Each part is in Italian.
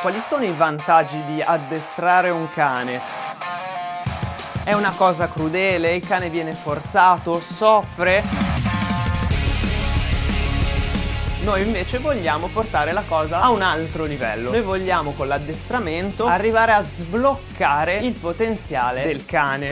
Quali sono i vantaggi di addestrare un cane? È una cosa crudele? Il cane viene forzato? Soffre? Noi invece vogliamo portare la cosa a un altro livello. Noi vogliamo con l'addestramento arrivare a sbloccare il potenziale del cane.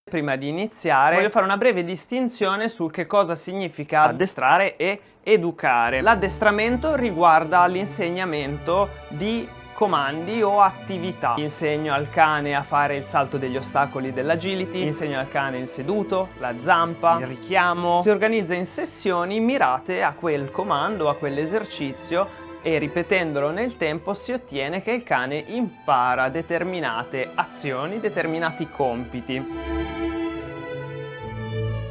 Prima di iniziare voglio fare una breve distinzione su che cosa significa addestrare e educare. L'addestramento riguarda l'insegnamento di comandi o attività. Insegno al cane a fare il salto degli ostacoli dell'agility, insegno al cane il seduto, la zampa, il richiamo. Si organizza in sessioni mirate a quel comando, a quell'esercizio, e ripetendolo nel tempo si ottiene che il cane impara determinate azioni, determinati compiti.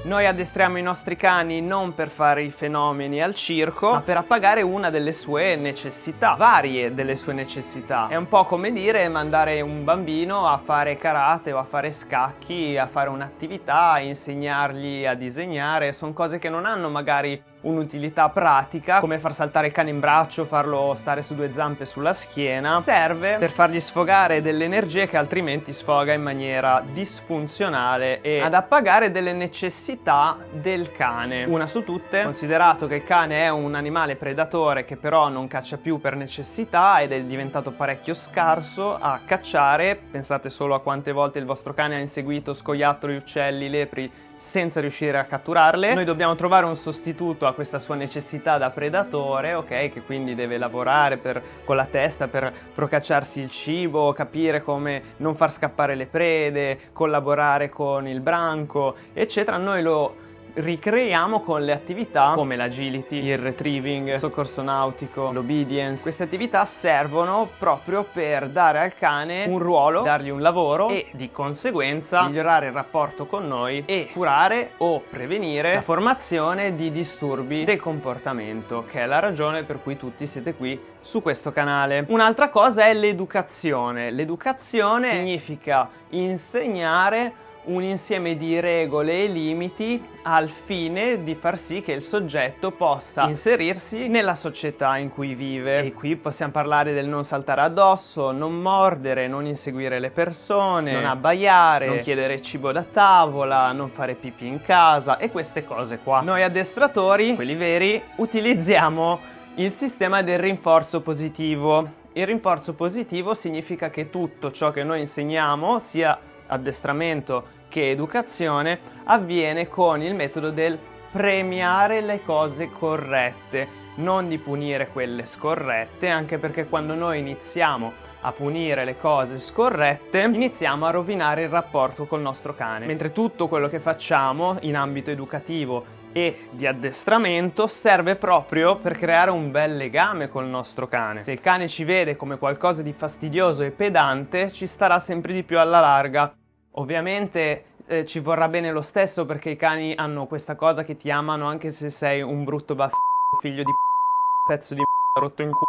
Noi addestriamo i nostri cani non per fare i fenomeni al circo, ma per appagare una delle sue necessità, varie delle sue necessità. È un po' come dire mandare un bambino a fare karate o a fare scacchi, a fare un'attività, insegnargli a disegnare. Sono cose che non hanno magari un'utilità pratica, come far saltare il cane in braccio, farlo stare su due zampe sulla schiena. Serve per fargli sfogare delle energie che altrimenti sfoga in maniera disfunzionale e ad appagare delle necessità del cane. Una su tutte, considerato che il cane è un animale predatore che però non caccia più per necessità ed è diventato parecchio scarso a cacciare. Pensate solo a quante volte il vostro cane ha inseguito scoiattoli, uccelli, lepri senza riuscire a catturarle. Noi dobbiamo trovare un sostituto a questa sua necessità da predatore, ok? Che quindi deve lavorare con la testa per procacciarsi il cibo, capire come non far scappare le prede, collaborare con il branco, eccetera. Noi lo ricreiamo con le attività come l'agility, il retrieving, il soccorso nautico, l'obedience. Queste attività servono proprio per dare al cane un ruolo, dargli un lavoro e di conseguenza migliorare il rapporto con noi e curare o prevenire la formazione di disturbi del comportamento, che è la ragione per cui tutti siete qui su questo canale. Un'altra cosa è l'educazione. L'educazione significa insegnare un insieme di regole e limiti al fine di far sì che il soggetto possa inserirsi nella società in cui vive. E qui possiamo parlare del non saltare addosso, non mordere, non inseguire le persone, non abbaiare, non chiedere cibo da tavola, non fare pipì in casa e queste cose qua. Noi addestratori, quelli veri, utilizziamo il sistema del rinforzo positivo. Il rinforzo positivo significa che tutto ciò che noi insegniamo, sia addestramento che educazione, avviene con il metodo del premiare le cose corrette, non di punire quelle scorrette, anche perché quando noi iniziamo a punire le cose scorrette iniziamo a rovinare il rapporto col nostro cane, mentre tutto quello che facciamo in ambito educativo e di addestramento serve proprio per creare un bel legame col nostro cane. Se il cane ci vede come qualcosa di fastidioso e pedante, ci starà sempre di più alla larga. Ovviamente ci vorrà bene lo stesso, perché i cani hanno questa cosa che ti amano anche se sei un brutto bastardo, figlio di pezzo di rotto in culo.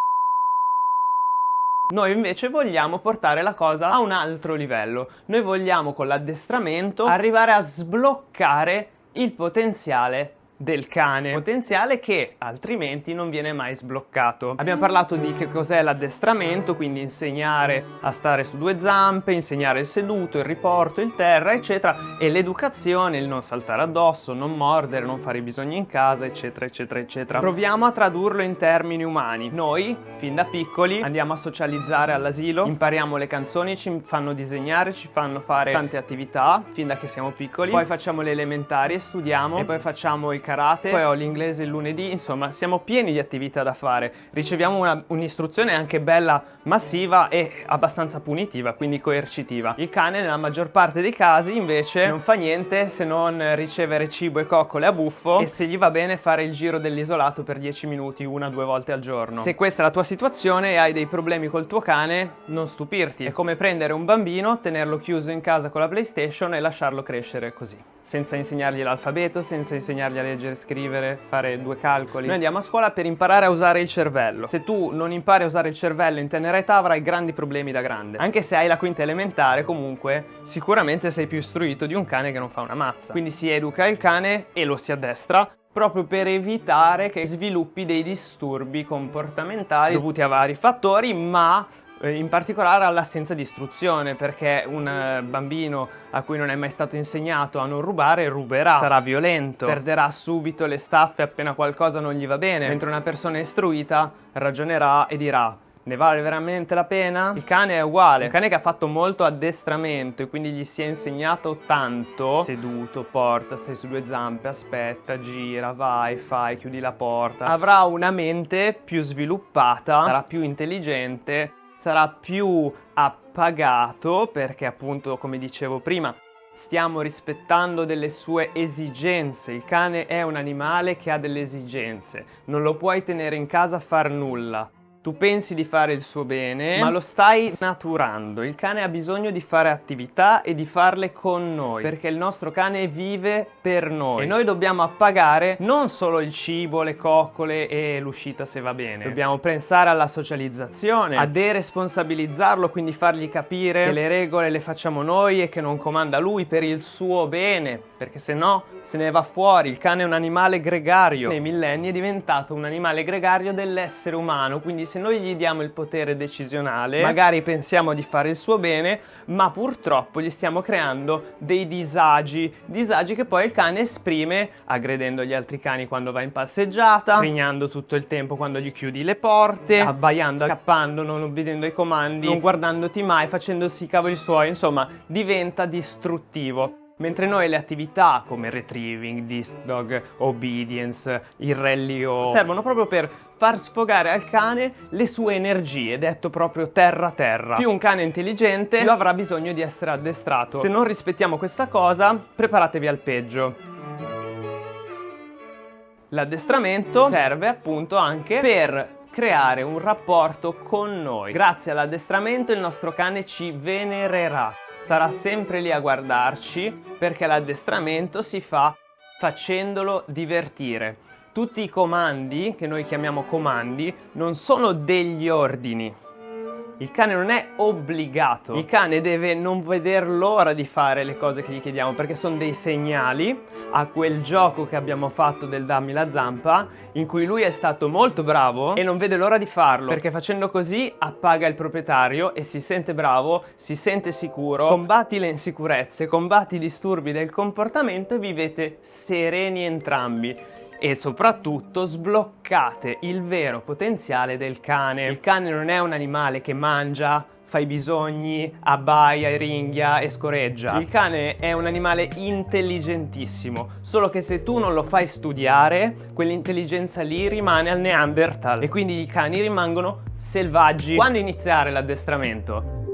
Noi invece vogliamo portare la cosa a un altro livello. Noi vogliamo con l'addestramento arrivare a sbloccare il potenziale del cane, potenziale che altrimenti non viene mai sbloccato. Abbiamo parlato di che cos'è l'addestramento, quindi insegnare a stare su due zampe, insegnare il seduto, il riporto, il terra, eccetera, e l'educazione, il non saltare addosso, non mordere, non fare i bisogni in casa, eccetera, eccetera, eccetera. Proviamo a tradurlo in termini umani. Noi, fin da piccoli, andiamo a socializzare all'asilo, impariamo le canzoni, ci fanno disegnare, ci fanno fare tante attività, fin da che siamo piccoli, poi facciamo le elementari e studiamo, e poi facciamo il karate, poi ho l'inglese il lunedì, insomma siamo pieni di attività da fare, riceviamo un'istruzione anche bella massiva e abbastanza punitiva, quindi coercitiva. Il cane nella maggior parte dei casi invece non fa niente se non ricevere cibo e coccole a buffo e, se gli va bene, fare il giro dell'isolato per 10 minuti 1 o 2 volte al giorno. Se questa è la tua situazione e hai dei problemi col tuo cane, non stupirti, è come prendere un bambino, tenerlo chiuso in casa con la PlayStation e lasciarlo crescere così. senza insegnargli l'alfabeto, senza insegnargli a leggere e scrivere, fare 2 calcoli. Noi andiamo a scuola per imparare a usare il cervello. Se tu non impari a usare il cervello in tenera età avrai grandi problemi da grande. Anche se hai la quinta elementare, comunque sicuramente sei più istruito di un cane che non fa una mazza. Quindi si educa il cane e lo si addestra proprio per evitare che sviluppi dei disturbi comportamentali dovuti a vari fattori, ma in particolare all'assenza di istruzione, perché un bambino a cui non è mai stato insegnato a non rubare, ruberà, sarà violento, perderà subito le staffe appena qualcosa non gli va bene, mentre una persona istruita ragionerà e dirà: ne vale veramente la pena? Il cane è uguale. Un cane che ha fatto molto addestramento e quindi gli si è insegnato tanto, seduto, porta, stai su 2 zampe, aspetta, gira, vai, fai, chiudi la porta, avrà una mente più sviluppata, sarà più intelligente, sarà più appagato, perché appunto, come dicevo prima, stiamo rispettando delle sue esigenze. Il cane è un animale che ha delle esigenze, non lo puoi tenere in casa a far nulla. Tu pensi di fare il suo bene, ma lo stai snaturando. Il cane ha bisogno di fare attività e di farle con noi, perché il nostro cane vive per noi. E noi dobbiamo appagare non solo il cibo, le coccole e l'uscita se va bene. Dobbiamo pensare alla socializzazione, a deresponsabilizzarlo, quindi fargli capire che le regole le facciamo noi e che non comanda lui per il suo bene, perché se no se ne va fuori. Il cane è un animale gregario. Nei millenni è diventato un animale gregario dell'essere umano, quindi se noi gli diamo il potere decisionale, magari pensiamo di fare il suo bene, ma purtroppo gli stiamo creando dei disagi che poi il cane esprime aggredendo gli altri cani quando va in passeggiata, frignando tutto il tempo quando gli chiudi le porte, abbaiando, scappando, non obbedendo ai comandi, non guardandoti mai, facendosi i cavoli suoi, insomma diventa distruttivo. Mentre noi le attività come retrieving, disc dog, obedience, il rally-o servono proprio per far sfogare al cane le sue energie, detto proprio terra-terra. Più un cane è intelligente, più avrà bisogno di essere addestrato. Se non rispettiamo questa cosa, preparatevi al peggio. L'addestramento serve appunto anche per creare un rapporto con noi. Grazie all'addestramento il nostro cane ci venererà. Sarà sempre lì a guardarci, perché l'addestramento si fa facendolo divertire. Tutti i comandi, che noi chiamiamo comandi, non sono degli ordini. Il cane non è obbligato. Il cane deve non veder l'ora di fare le cose che gli chiediamo, perché sono dei segnali a quel gioco che abbiamo fatto del dammi la zampa, in cui lui è stato molto bravo e non vede l'ora di farlo, perché facendo così appaga il proprietario e si sente bravo, si sente sicuro, combatti le insicurezze, combatti i disturbi del comportamento e vivete sereni entrambi. E soprattutto sbloccate il vero potenziale del cane. Il cane non è un animale che mangia, fa i bisogni, abbaia e ringhia e scoreggia. Il cane è un animale intelligentissimo, solo che se tu non lo fai studiare, quell'intelligenza lì rimane al Neanderthal e quindi i cani rimangono selvaggi. Quando iniziare l'addestramento?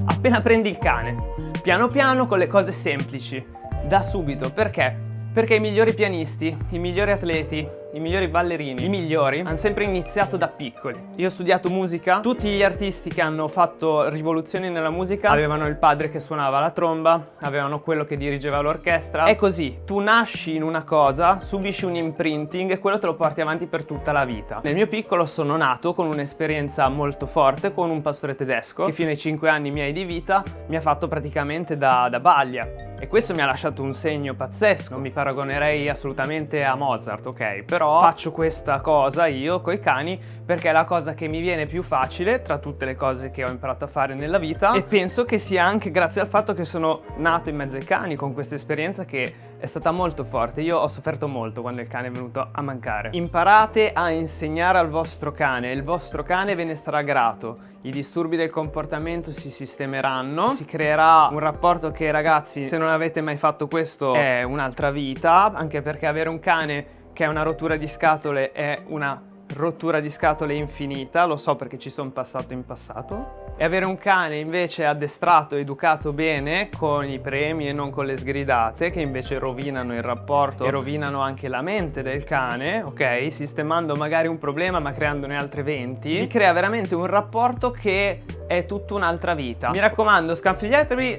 Appena prendi il cane, piano piano con le cose semplici, da subito. Perché? Perché i migliori pianisti, i migliori atleti, i migliori ballerini, i migliori hanno sempre iniziato da piccoli. Io ho studiato musica, tutti gli artisti che hanno fatto rivoluzioni nella musica avevano il padre che suonava la tromba, avevano quello che dirigeva l'orchestra. È così, tu nasci in una cosa, subisci un imprinting e quello te lo porti avanti per tutta la vita. Nel mio piccolo sono nato con un'esperienza molto forte con un pastore tedesco che fino ai 5 anni miei di vita mi ha fatto praticamente da baglia. E questo mi ha lasciato un segno pazzesco. Non mi paragonerei assolutamente a Mozart, ok? Però faccio questa cosa io coi cani perché è la cosa che mi viene più facile tra tutte le cose che ho imparato a fare nella vita, e penso che sia anche grazie al fatto che sono nato in mezzo ai cani con questa esperienza che è stata molto forte. Io ho sofferto molto quando il cane è venuto a mancare. Imparate a insegnare al vostro cane e il vostro cane ve ne starà grato. I disturbi del comportamento si sistemeranno, si creerà un rapporto che, ragazzi, se non avete mai fatto questo è un'altra vita, anche perché avere un cane che è una rottura di scatole è una rottura di scatole infinita, lo so perché ci sono passato in passato. E avere un cane invece addestrato, educato bene, con i premi e non con le sgridate, che invece rovinano il rapporto e rovinano anche la mente del cane, ok? Sistemando magari un problema ma creandone altre 20, vi crea veramente un rapporto che è tutta un'altra vita. Mi raccomando, scanfigliatevi,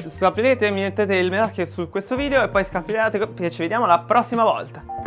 mettete il like su questo video e poi scanfigliate e ci vediamo la prossima volta.